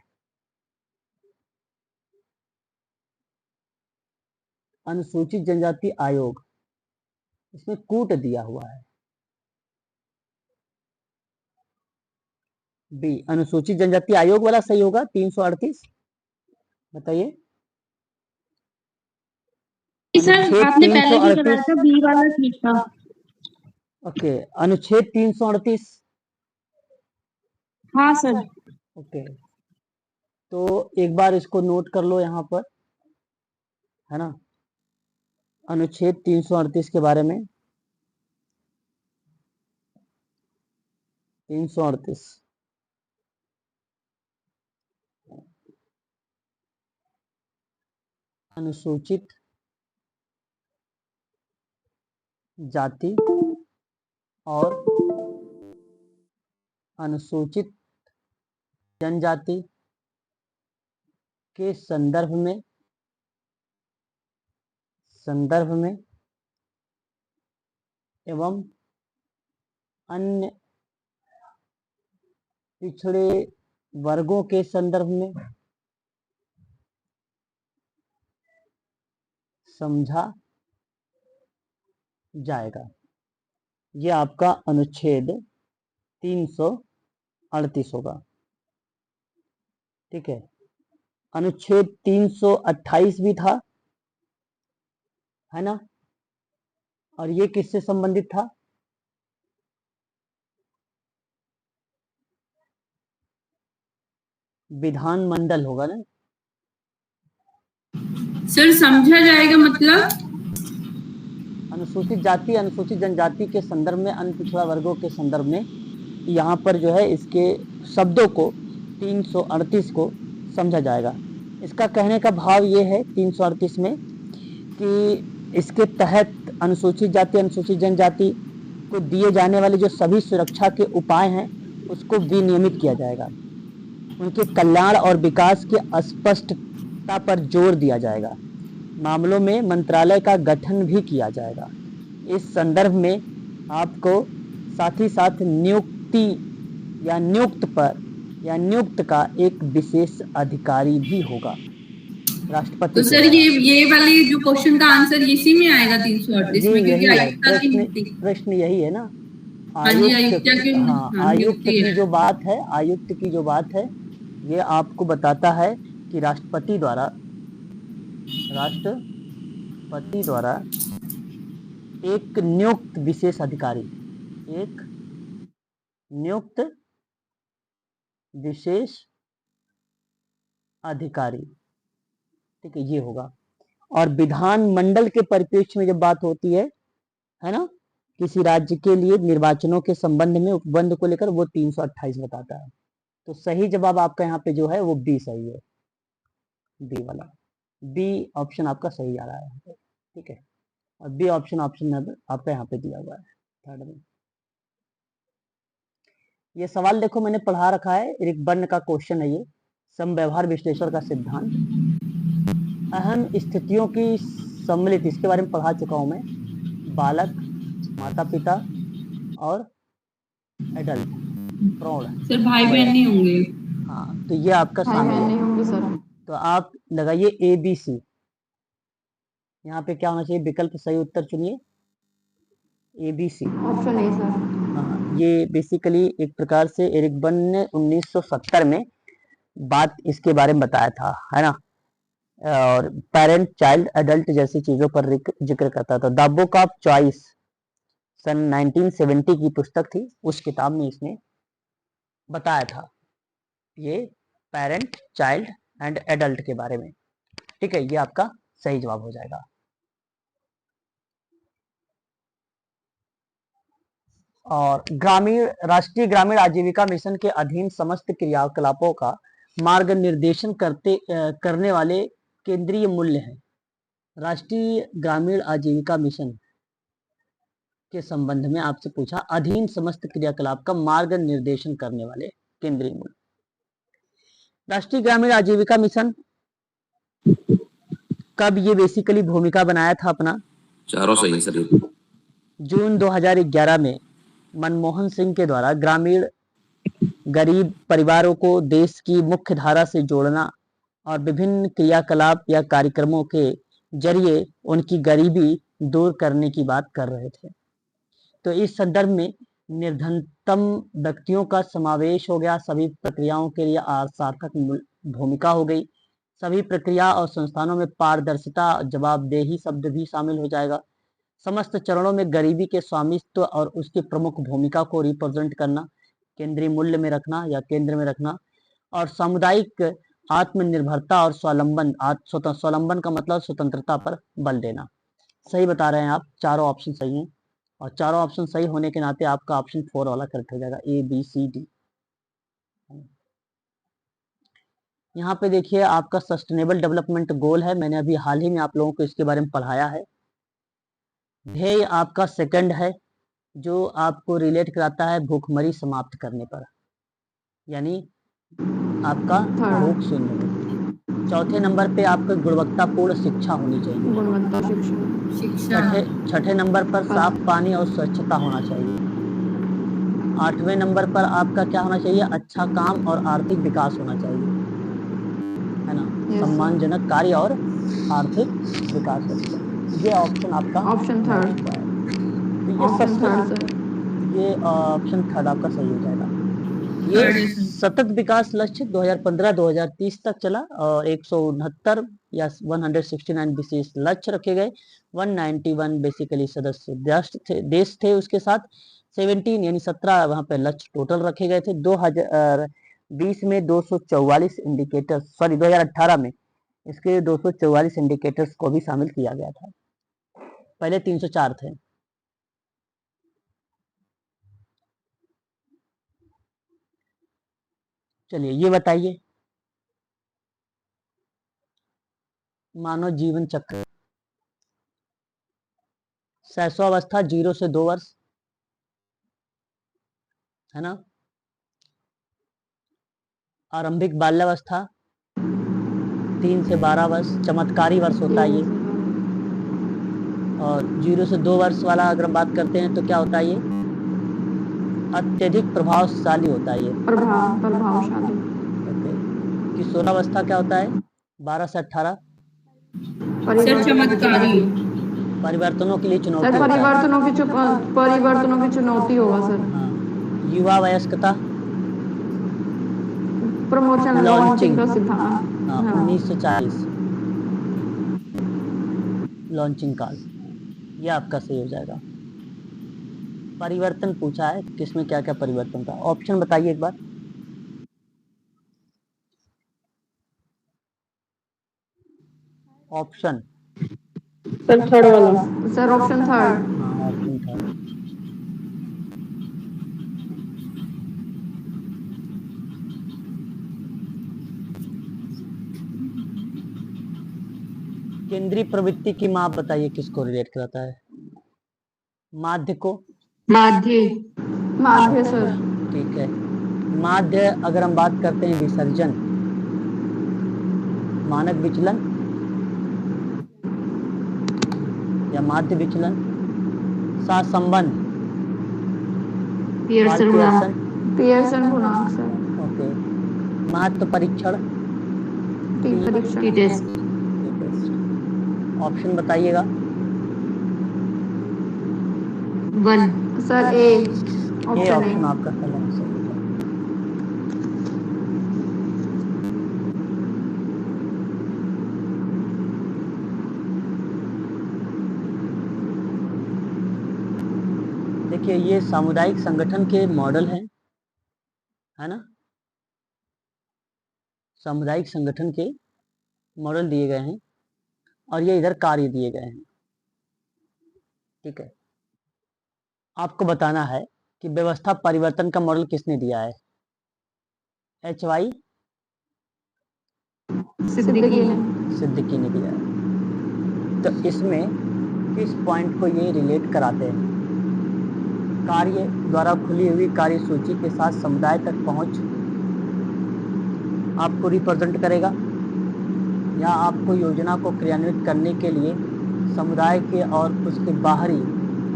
अनुसूचित जनजाति आयोग, इसमें कूट दिया हुआ है बी। अनुसूचित जनजाति आयोग वाला सही होगा 338, बताइए। सर अनुच्छेद आपने पहले जो बताया 338, था बी वाला ठीक था। ओके, अनुच्छेद 338, हाँ सर। ओके, तो एक बार इसको नोट कर लो यहाँ पर, है ना, अनुच्छेद 338 के बारे में। 338 अनुसूचित जाति और अनुसूचित जनजाति के संदर्भ में एवं अन्य पिछड़े वर्गों के संदर्भ में समझा जाएगा। यह आपका अनुच्छेद 338 होगा, ठीक है। अनुच्छेद 328 भी था, है ना, और ये किससे संबंधित था? विधानमंडल होगा ना। सर समझा जाएगा मतलब अनुसूचित जाति अनुसूचित जनजाति के संदर्भ में, अन्य पिछड़ा वर्गों के संदर्भ में, यहाँ पर जो है इसके शब्दों को 338 को समझा जाएगा। इसका कहने का भाव ये है 338 में कि इसके तहत अनुसूचित जाति अनुसूचित जनजाति को दिए जाने वाले जो सभी सुरक्षा के उपाय हैं उसको विनियमित किया जाएगा, उनके कल्याण और विकास के स्पष्टता पर जोर दिया जाएगा, मामलों में मंत्रालय का गठन भी किया जाएगा। इस संदर्भ में आपको साथ ही साथ नियुक्ति या नियुक्त का एक विशेष अधिकारी भी होगा, राष्ट्रपति। तो सर ये वाली जो क्वेश्चन का आंसर इसी में आएगा 338 में, क्योंकि आयुक्त की नियुक्ति, प्रश्न यही है ना, आयुक्त आयुक्त की जो बात है, आयुक्त की जो बात है ये आपको बताता है कि राष्ट्रपति द्वारा एक नियुक्त विशेष अधिकारी, एक नियुक्त विशेष अधिकारी, ठीक है, ये होगा। और विधानमंडल के परिप्रेक्ष्य में जब बात होती है ना, किसी राज्य के लिए निर्वाचनों के संबंध में उपबंध को लेकर, वो 328 बताता है। तो सही जवाब आपका यहाँ पे जो है वो बी सही है, बी वाला, बी ऑप्शन आपका सही आ रहा है, ठीक है। और बी ऑप्शन आपका यहाँ पे दिया हुआ है थर्ड में। ये सवाल देखो मैंने पढ़ा रखा है, एक वर्ण का क्वेश्चन है ये, समव्यवहार विश्लेषण का सिद्धांत, अहम स्थितियों की सम्मिलित, इसके बारे में पढ़ा चुका हूं मैं, बालक, माता पिता और एडल्ट, प्रौढ़। सर भाई बहन नहीं होंगे। हाँ, तो ये आपका शामिल है। तो आप लगाइए ABC, यहाँ पे क्या होना चाहिए, विकल्प सही उत्तर चुनिए ABC, ऑप्शन ए सर। हाँ, ये बेसिकली एक प्रकार से एरिक बर्न ने 1970 में बात इसके बारे में बताया था, है ना, और पेरेंट चाइल्ड एडल्ट जैसी चीजों पर जिक्र करता था। द बुक ऑफ चॉइस सन 1970 की पुस्तक थी, उस किताब में इसने बताया था, ये पेरेंट, चाइल्ड एंड एडल्ट के बारे में। ठीक है, ये आपका सही जवाब हो जाएगा। और राष्ट्रीय ग्रामीण आजीविका मिशन के अधीन समस्त क्रियाकलापों का मार्ग निर्देशन करने वाले केंद्रीय मूल्य है। राष्ट्रीय ग्रामीण आजीविका मिशन के संबंध में आपसे पूछा, अधीन समस्त क्रियाकलाप का मार्ग निर्देशन करने वाले केंद्रीय मूल्य। राष्ट्रीय ग्रामीण आजीविका मिशन कब ये बेसिकली भूमिका बनाया था अपना? चारों सही है सर। जून 2011 में मनमोहन सिंह के द्वारा ग्रामीण गरीब परिवारों को देश की मुख्य धारा से जोड़ना और विभिन्न क्रियाकलाप या कार्यक्रमों के जरिए उनकी गरीबी दूर करने की बात कर रहे थे। तो इस संदर्भ में निर्धनतम व्यक्तियों का समावेश हो गया, सभी प्रक्रियाओं के लिए सार्थक भूमिका हो गई, सभी प्रक्रिया और संस्थानों में पारदर्शिता, जवाबदेही शब्द भी शामिल हो जाएगा, समस्त चरणों में गरीबी के स्वामित्व और उसकी प्रमुख भूमिका को रिप्रेजेंट करना, केंद्रीय मूल्य में रखना या केंद्र में रखना, और सामुदायिक आत्मनिर्भरता और स्वावलंबन का मतलब स्वतंत्रता पर बल देना। सही बता रहे हैं आप, चारों ऑप्शन सही हैं, और चारों ऑप्शन सही होने के नाते आपका ऑप्शन 4 वाला करेक्ट हो जाएगा, ए बी सी डी। यहाँ पे देखिए आपका सस्टेनेबल डेवलपमेंट गोल है, मैंने अभी हाल ही में आप लोगों को इसके बारे में पढ़ाया है। ध्येय आपका सेकंड है, जो आपको रिलेट कराता है भूखमरी समाप्त करने पर, यानी आपका भूख शून्य में। चौथे नंबर पे आपको गुणवत्तापूर्ण शिक्षा होनी चाहिए। गुणवत्ता शिक्षा। छठे नंबर पर साफ पानी और स्वच्छता होना चाहिए। 8वें नंबर पर आपका क्या होना चाहिए? अच्छा काम और आर्थिक विकास होना चाहिए, है ना? सम्मानजनक कार्य और आर्थिक विकास होना चाहिए। ये ऑप्शन आपका ऑप्शन थर्ड। ये ऑप्शन थर्ड आपका सही हो जाएगा। ये सतत विकास लक्ष्य 2015-2030 तक चला और 169 या 169 विशेष लक्ष्य रखे गए। 191 बेसिकली सदस्य देश थे उसके साथ। 17 यानी 17 वहां पे लक्ष्य टोटल रखे गए थे। 2020 में 244 इंडिकेटर्स, सॉरी 2018 में इसके 244 इंडिकेटर्स को भी शामिल किया गया था, पहले 304 थे। चलिए ये बताइए, मानव जीवन चक्र शैशवावस्था 0 से 2 वर्ष, है ना? आरंभिक बाल्यावस्था 3 से 12 वर्ष, चमत्कारी वर्ष होता है ये। और 0 से 2 वर्ष वाला अगर हम बात करते हैं तो क्या होता है ये? अत्यधिक प्रभावशाली होता है ये। प्रभावशाली। ओके। किशोरावस्था क्या होता है? 12 से 18। चमत्कारी। परिवर्तनों के लिए चुनौती सर, परिवर्तनों की चुनौती होगा सर। हाँ। युवा वयस्कता प्रमोशन लॉन्चिंग का सिद्धांत। 1940 लॉन्चिंग काल, यह आपका सही हो जाएगा। परिवर्तन पूछा है, किसमें क्या क्या परिवर्तन था? ऑप्शन बताइए एक बार। ऑप्शन सर थर्ड वाला। Sir option third. हाँ, ऑप्शन थर्ड। केंद्रीय प्रवृत्ति की माप बताइए, किसको रिलेट कराता है? माध्य को? माध्य सर। ठीक है। माध्य अगर हम बात करते हैं विसर्जन, मानक विचलन या माध्य विचलन, सहसंबंध पियर्सन गुणांक सर। ओके। महत्व परीक्षण टेस्ट। ऑप्शन बताइएगा। 1 सर ए। ये ऑप्शन आपका सही है। देखिए ये सामुदायिक संगठन के मॉडल हैं, है ना। सामुदायिक संगठन के मॉडल दिए गए हैं और ये इधर कार्य दिए गए हैं। ठीक है, आपको बताना है कि व्यवस्था परिवर्तन का मॉडल किसने दिया है। HY सिद्दीकी ने दिया है। तो इसमें किस पॉइंट को ये रिलेट कराते हैं। कार्य द्वारा खुली हुई कार्य सूची के साथ समुदाय तक पहुंच आपको रिप्रेजेंट करेगा, या आपको योजना को क्रियान्वित करने के लिए समुदाय के और उसके बाहरी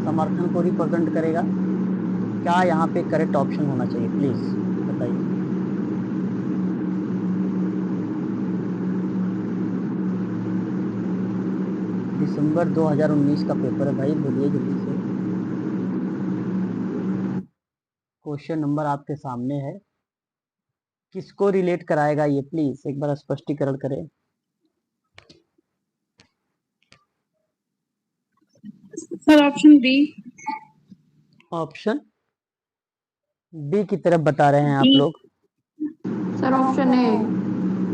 समर्थन को रिप्रेजेंट करेगा। क्या यहाँ पे करेक्ट ऑप्शन होना चाहिए, प्लीज बताइए। दिसंबर 2019 का पेपर है भाई, बोलिए जल्दी से। क्वेश्चन नंबर आपके सामने है, किसको रिलेट कराएगा ये, प्लीज एक बार स्पष्टीकरण करें। Sir option B. Option B की तरफ बता रहे हैं आप लोग। Sir option A.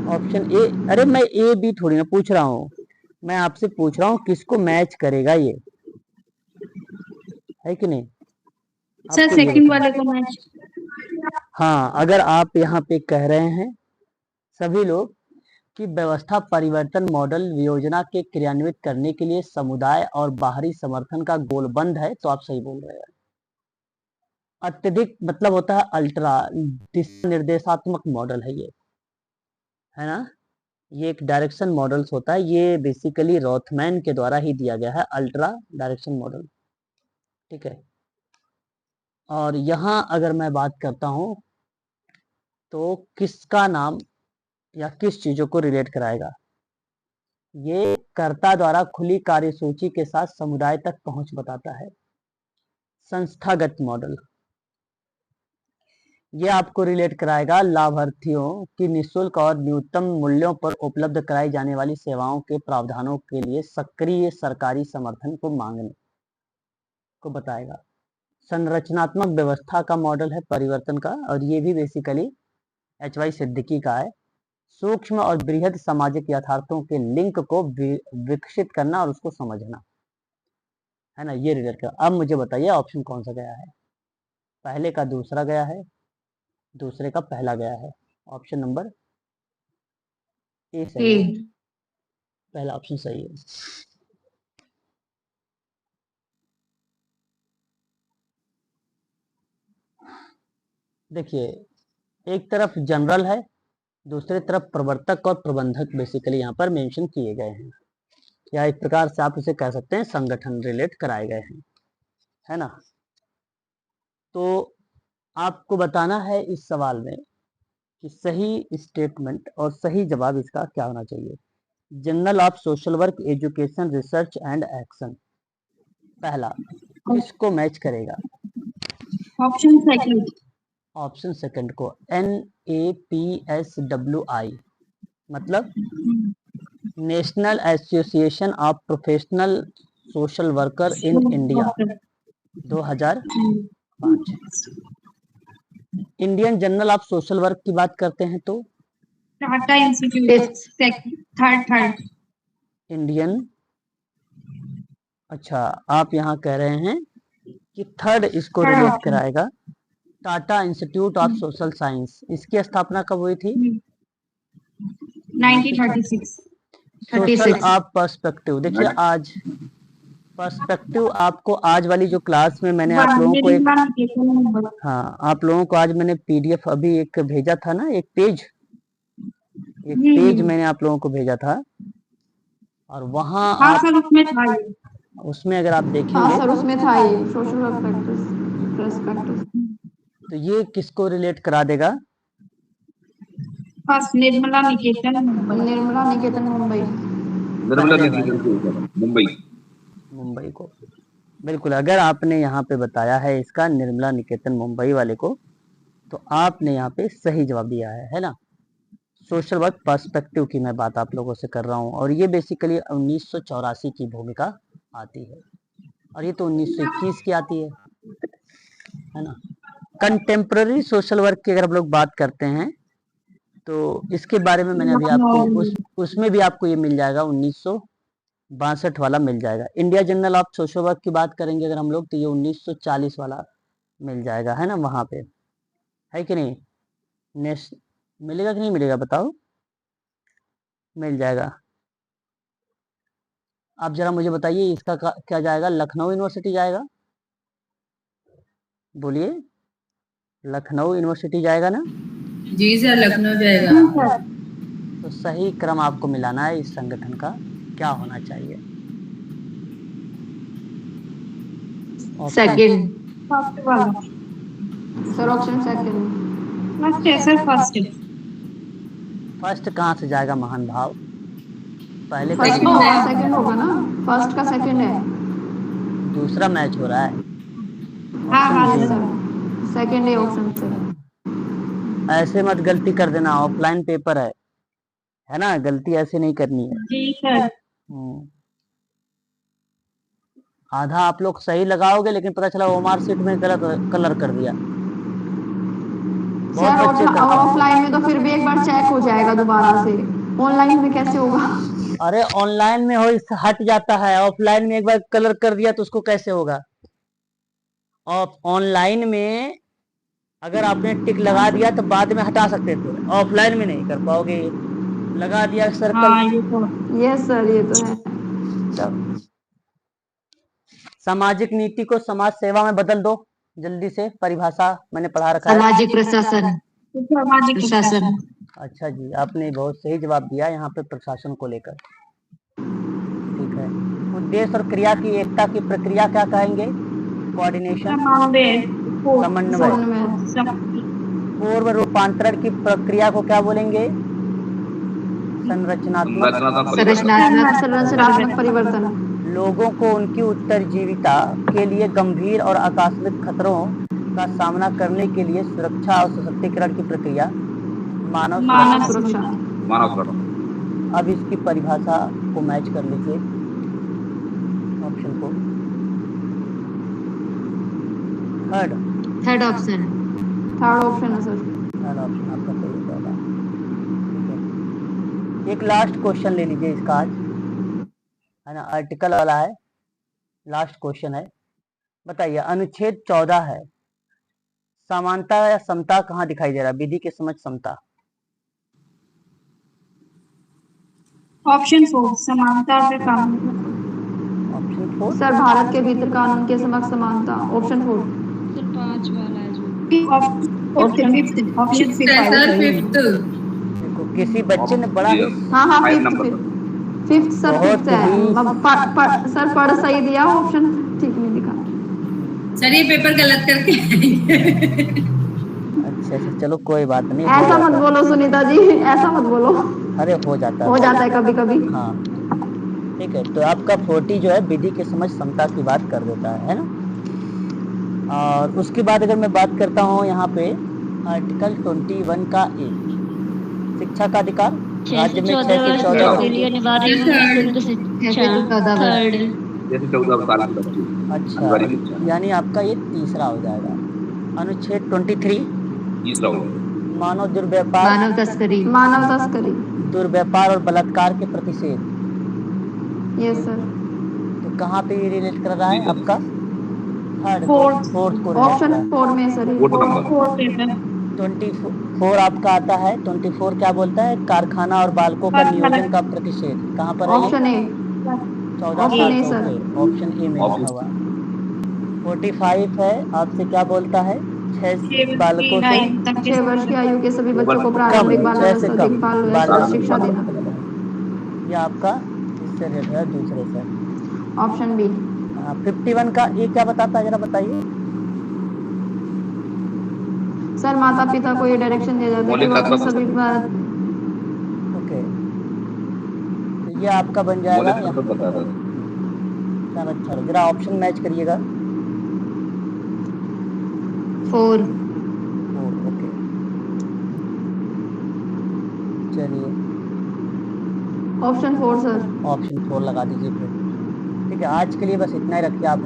Option A? अरे मैं ए बी थोड़ी ना पूछ रहा हूँ, मैं आपसे पूछ रहा हूँ किसको मैच करेगा ये, है कि नहीं। सर सेकंड वाले को मैच। हाँ, अगर आप यहाँ पे कह रहे हैं सभी लोग कि व्यवस्था परिवर्तन मॉडल योजना के क्रियान्वित करने के लिए समुदाय और बाहरी समर्थन का गोलबंद है, तो आप सही बोल रहे हैं। अत्यधिक मतलब होता है अल्ट्रा दिशा निर्देशात्मक मॉडल है ये, है ना। ये एक डायरेक्शन मॉडल्स होता है, ये बेसिकली रॉथमैन के द्वारा ही दिया गया है, अल्ट्रा डायरेक्शन मॉडल। ठीक है, और यहाँ अगर मैं बात करता हूँ तो किसका नाम या किस चीजों को रिलेट कराएगा। ये कर्ता द्वारा खुली कार्यसूची के साथ समुदाय तक पहुंच बताता है। संस्थागत मॉडल ये आपको रिलेट कराएगा लाभार्थियों की निःशुल्क और न्यूनतम मूल्यों पर उपलब्ध कराई जाने वाली सेवाओं के प्रावधानों के लिए सक्रिय सरकारी समर्थन को मांगने को बताएगा। संरचनात्मक व्यवस्था का मॉडल है परिवर्तन का, और ये भी बेसिकली HY सिद्दीकी का है। सूक्ष्म और बृहद सामाजिक यथार्थों के लिंक को विकसित करना और उसको समझना, है ना, ये रिलेट कर। अब मुझे बताइए ऑप्शन कौन सा गया है। पहले का दूसरा गया है, दूसरे का पहला गया है। ऑप्शन नंबर ए सही है, पहला ऑप्शन सही है। देखिए, एक तरफ जनरल है, दूसरी तरफ प्रवर्तक और प्रबंधक बेसिकली यहाँ पर मेंशन किए गए हैं, या एक प्रकार से आप इसे कह सकते हैं संगठन रिलेट कराए गए हैं, है ना। तो आपको बताना है इस सवाल में कि सही स्टेटमेंट और सही जवाब इसका क्या होना चाहिए। Journal of social work education research and action पहला किसको मैच करेगा। Option second. ऑप्शन सेकंड को NAPSWI मतलब national association of professional social worker in India 2005। Indian journal of social work की बात करते हैं तो टाटा इंस्टीट्यूट थर्ड। इंडियन, अच्छा आप यहाँ कह रहे हैं कि थर्ड इसको रिलेट कराएगा। Tata institute of social science, इसकी स्थापना कब हुई थी। 1936। सोशल ऑफ पर्सपेक्टिव, देखिए आज पर्सपेक्टिव आपको आज वाली जो क्लास में मैंने आप लोगों को एक, हाँ आप लोगों को आज मैंने PDF अभी एक भेजा था ना, एक पेज मैंने आप लोगों को भेजा था, और वहाँ आप उसमें अगर आप देखेंगे सर उसमें था ये सोशल पर्सपेक्टिव। तो ये किसको रिलेट करा देगा। निर्मला निकेतन मुंबई को, बिल्कुल। अगर आपने यहाँ पे बताया है इसका निर्मला निकेतन मुंबई वाले को, तो आपने यहाँ पे सही जवाब दिया है ना। सोशल वर्क पर्सपेक्टिव की मैं बात आप लोगों से कर रहा हूँ, और ये बेसिकली 1984 की भूमिका आती है, और ये तो 1921 की आती है ना। कंटेम्प्ररी सोशल वर्क की अगर हम लोग बात करते हैं तो इसके बारे में मैंने अभी आपको उसमें भी आपको ये मिल जाएगा, 1962 वाला मिल जाएगा। India journal of social work की बात करेंगे अगर हम लोग तो ये 1940 वाला मिल जाएगा, है ना, वहां पे है कि नहीं। नेक्स्ट मिलेगा कि नहीं मिलेगा बताओ, मिल जाएगा। आप जरा मुझे बताइए इसका क्या जाएगा, लखनऊ यूनिवर्सिटी जाएगा, बोलिए लखनऊ यूनिवर्सिटी जाएगा ना। जी सर, लखनऊ जाएगा। तो सही क्रम आपको मिलाना है इस संगठन का क्या होना चाहिए। सेकंड फर्स्ट वाला। Sir, option second. फर्स्ट है सर, फर्स्ट है। फर्स्ट कहाँ से जाएगा महान भाव, पहले का फर्स्ट Second है। सेकंड होगा ना, फर्स्ट का सेकंड है। दूसरा मैच हो रहा है। हाँ हाँ ऑप्शन सर। डी। सेकंड है ऑप्शन सर। ऐसे मत गलती कर देना, ऑफलाइन पेपर है ना, गलती ऐसे नहीं करनी है। जी सर। आधा आप लोग सही लगाओगे लेकिन पता चला वो मार्कशीट में गलत कलर कर दिया। बहुत सर बच्चे करते हैं। ऑफलाइन में तो फिर भी एक बार चेक हो जाएगा दोबारा से, ऑनलाइन में कैसे होगा? अरे ऑनलाइन में हो हट जाता है, ऑफलाइन में एक बार कलर कर दिया तो उसको कैसे होगा। ऑनलाइन में अगर आपने टिक लगा दिया तो बाद में हटा सकते थे, ऑफलाइन में नहीं कर पाओगे। लगा दिया सर्कल। हाँ ये तो यस सर, ये तो है। तब सामाजिक नीति को समाज सेवा में बदल दो जल्दी से, परिभाषा मैंने पढ़ा रखा है। सामाजिक प्रशासन। सामाजिक प्रशासन। अच्छा जी, आपने बहुत सही जवाब दिया यहाँ पे प्रशासन को लेकर। ठीक है, उद्देश्य और क्रिया की एकता की प्रक्रिया क्या कहेंगे, कोऑर्डिनेशन, समन्वय। पूर्व रूपांतरण की प्रक्रिया को क्या बोलेंगे, संरचनात्मक परिवर्तन। लोगों को उनकी उत्तरजीविता के लिए गंभीर और आकस्मिक खतरों का सामना करने के लिए सुरक्षा और सशक्तिकरण की प्रक्रिया, मानव सुरक्षा। अब इसकी परिभाषा को मैच कर लीजिए ऑप्शन को। Third option. थर्ड ऑप्शन है सर। थर्ड ऑप्शन आपका सही होगा। ठीक है, एक लास्ट क्वेश्चन ले लीजिए इसका आज, है ना, आर्टिकल वाला है, लास्ट क्वेश्चन है। बताइए अनुच्छेद 14 है, समानता या समता कहाँ दिखाई दे रहा है, विधि के समझ समता। ऑप्शन 4 समानता और कानून। ऑप्शन 4 सर, भारत के भीतर कानून के समक्ष समानता। ऑप्शन 4। सर 5 वाला है जो। Option 5 option 5 sir, fifth. देखो किसी बच्चे ने बड़ा ही हाँ फिफ्थ सर, फिफ्थ है। सर पढ़ सही दिया, ऑप्शन ठीक नहीं दिखा। सर ये पेपर गलत करके आएंगे। अच्छा चलो कोई बात नहीं, ऐसा मत बोलो सुनीता जी, ऐसा मत बोलो। अरे हो जाता है कभी कभी। हाँ ठीक है, तो आपका 40 जो है विधि के समझ समता की बात कर देता है ना। और उसके बाद अगर मैं बात करता हूँ यहाँ पे आर्टिकल 21 का ए, शिक्षा का अधिकार, राज्य में 6 से 14 के लिए अनिवार्य अच्छा, यानी आपका ये तीसरा हो जाएगा। अनुच्छेद 23 मानव दुर्व्यापार, मानव तस्करी। दुर्व्यापार और बलात्कार के प्रतिषेध। Yes sir. तो कहाँ पे ये रिलेट कर रहा है आपका, फोर्थ को ऑप्शन 4 में सर। 24 आपका आता है। 24 क्या बोलता है, कारखाना और बालकों का नियोजन का प्रतिषेध। कहाँ पर है, ऑप्शन ए। 14 साल से ऊपर, ऑप्शन ए में लिखा हुआ। 45 है आपसे क्या बोलता है, 6 बालकों से 6 वर्ष की आयु के सभी बच्चों को प्रारंभिक बाल शिक्षा देना। यह आपका इससे रिलेटेड है दूसरे से। Option B. 51 का ये क्या बताता है जरा बताइए। सर माता पिता को ये डायरेक्शन दिया जाता है कि वो अपने सभी ओके, तो ये आपका बन जाएगा। चलो जरा ऑप्शन मैच करिएगा। 4। ओके चलिए ऑप्शन 4 सर। ऑप्शन 4 लगा दीजिए फिर। ठीक है, आज के लिए बस इतना ही रखिए आप।